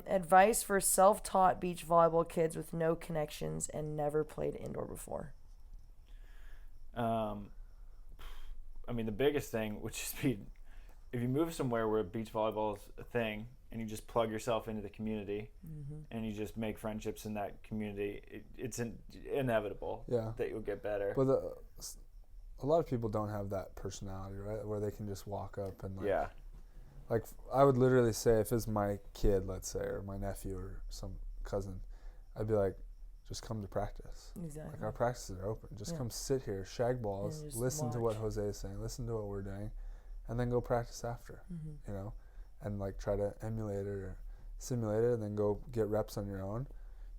Advice for self-taught beach volleyball kids with no connections and never played indoor before. I mean, the biggest thing would just be if you move somewhere where beach volleyball is a thing and you just plug yourself into the community and you just make friendships in that community, it's inevitable that you'll get better. But a lot of people don't have that personality, right? Where they can just walk up and like I would literally say if it's my kid, let's say, or my nephew or some cousin, I'd be like, just come to practice. Exactly. Like our practices are open. Just come sit here, shag balls, listen to what Jose is saying, listen to what we're doing, and then go practice after, you know, and like try to emulate it or simulate it and then go get reps on your own.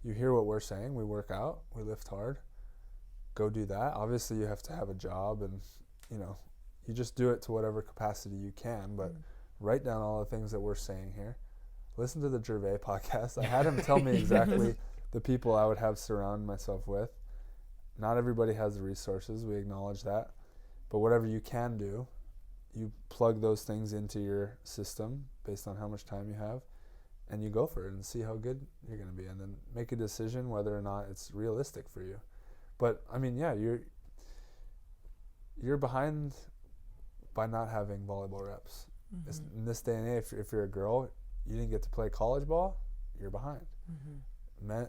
You hear what we're saying, we work out, we lift hard, go do that. Obviously you have to have a job and, you know, you just do it to whatever capacity you can, but write down all the things that we're saying here. Listen to the Gervais podcast. I had him tell me exactly the people I would have surround myself with. Not everybody has the resources, we acknowledge that. But whatever you can do, you plug those things into your system based on how much time you have, and you go for it and see how good you're going to be, and then make a decision whether or not it's realistic for you. But, I mean, yeah, you're behind by not having volleyball reps. In this day and age, if you're a girl, you didn't get to play college ball, you're behind. Men,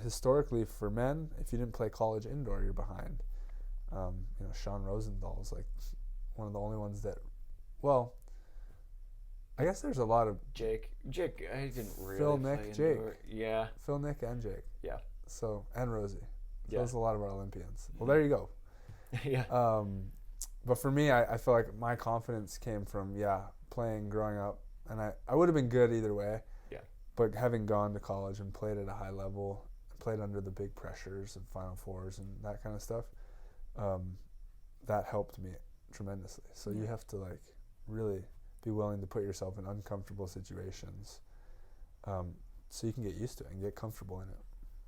historically, for men, if you didn't play college indoor, you're behind. You know, Sean Rosenthal's like one of the only ones that, well, I guess there's a lot of Jake, I didn't really Phil, play Nick, indoor. Jake. Yeah. Phil, Nick, and Jake. Yeah. So, and Rosie. So Yeah. there's a lot of our Olympians. Well, there you go. Yeah. But for me, I feel like my confidence came from, playing growing up. And I would have been good either way. Yeah. But having gone to college and played at a high level, played under the big pressures of Final Fours and that kind of stuff, that helped me tremendously. So you have to like really be willing to put yourself in uncomfortable situations so you can get used to it and get comfortable in it.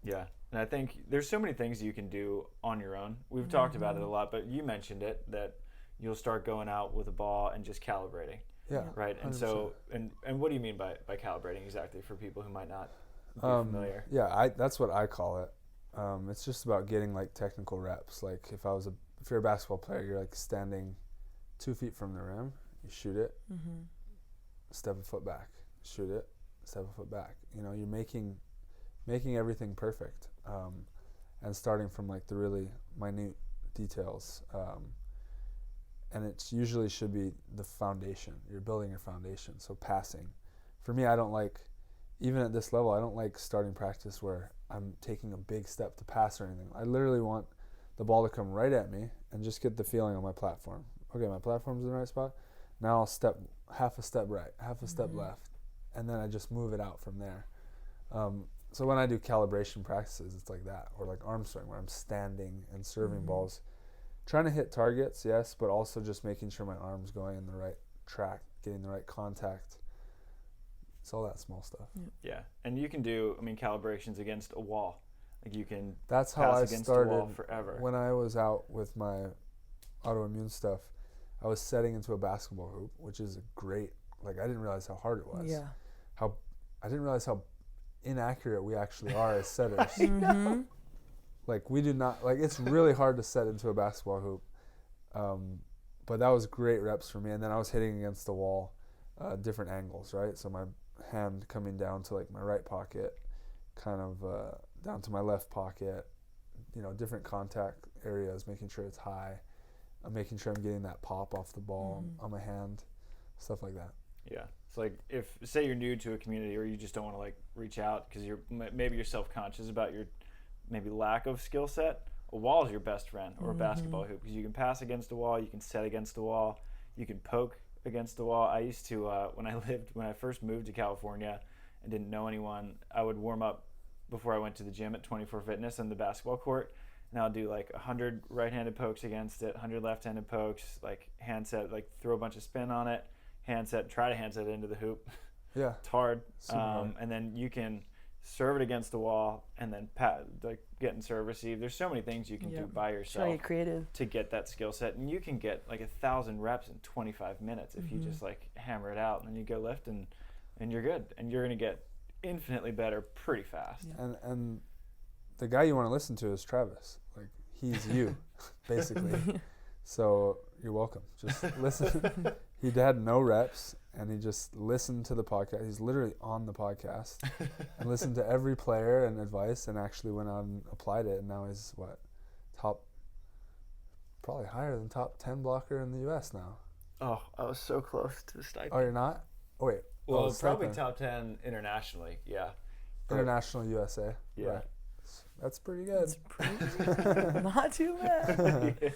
Yeah, and I think there's so many things you can do on your own. We've talked about it a lot, but you mentioned it, that you'll start going out with a ball and just calibrating. Yeah. Right. And 100%. so, and what do you mean by calibrating exactly for people who might not be familiar? Yeah, that's what I call it. It's just about getting like technical reps. Like if you're a basketball player, you're like standing 2 feet from the rim, you shoot it, step a foot back, shoot it, step a foot back. You know, you're making everything perfect, and starting from like the really minute details. And it usually should be the foundation. You're building your foundation. So passing. For me, I don't like, even at this level, I don't like starting practice where I'm taking a big step to pass or anything. I literally want the ball to come right at me and just get the feeling on my platform. Okay, my platform's in the right spot. Now I'll step half a step right, half a step left, and then I just move it out from there. So when I do calibration practices, it's like that, or like arm swing where I'm standing and serving balls. Trying to hit targets, yes, but also just making sure my arm's going in the right track, getting the right contact. It's all that small stuff. Yeah, and you can do, calibrations against a wall. Like you can That's how pass I against started a wall forever. When I was out with my autoimmune stuff. I was setting into a basketball hoop, which is a great, like I didn't realize how hard it was. Yeah. I didn't realize how inaccurate we actually are as setters. Like we do not, like it's really hard to set into a basketball hoop. But that was great reps for me. And then I was hitting against the wall, different angles, right? So my hand coming down to like my right pocket, kind of down to my left pocket, different contact areas, making sure it's high. I'm making sure I'm getting that pop off the ball on my hand, stuff like that. Yeah. It's like say you're new to a community or you just don't want to like reach out because maybe you're self-conscious about your maybe lack of skill set. A wall is your best friend, or a basketball hoop, because you can pass against a wall, you can set against a wall, you can poke against a wall. I used to, when I first moved to California and didn't know anyone, I would warm up before I went to the gym at 24 Fitness on the basketball court, and I'll do like 100 right-handed pokes against it, 100 left-handed pokes, like hand set, like throw a bunch of spin on it, hand set, try to hand set it into the hoop. Yeah. It's hard. And then you can serve it against the wall and then get in serve receive. There's so many things you can do by yourself. Try to get creative to get that skill set, and you can get like 1,000 reps in 25 minutes if you just like hammer it out, and then you go lift and you're good, and you're gonna get infinitely better pretty fast. Yeah. And the guy you want to listen to is Travis. Like, he's you, basically. So you're welcome. Just listen. He had no reps, and he just listened to the podcast. He's literally on the podcast and listened to every player and advice, and actually went out and applied it. And now he's probably higher than top 10 blocker in the U.S. now. Oh, I was so close to the stipend. Oh, you're not? Oh, wait. Well, it's probably stipend. top 10 internationally, yeah. International USA. Yeah. Right. That's pretty good. It's pretty not too bad. Yeah.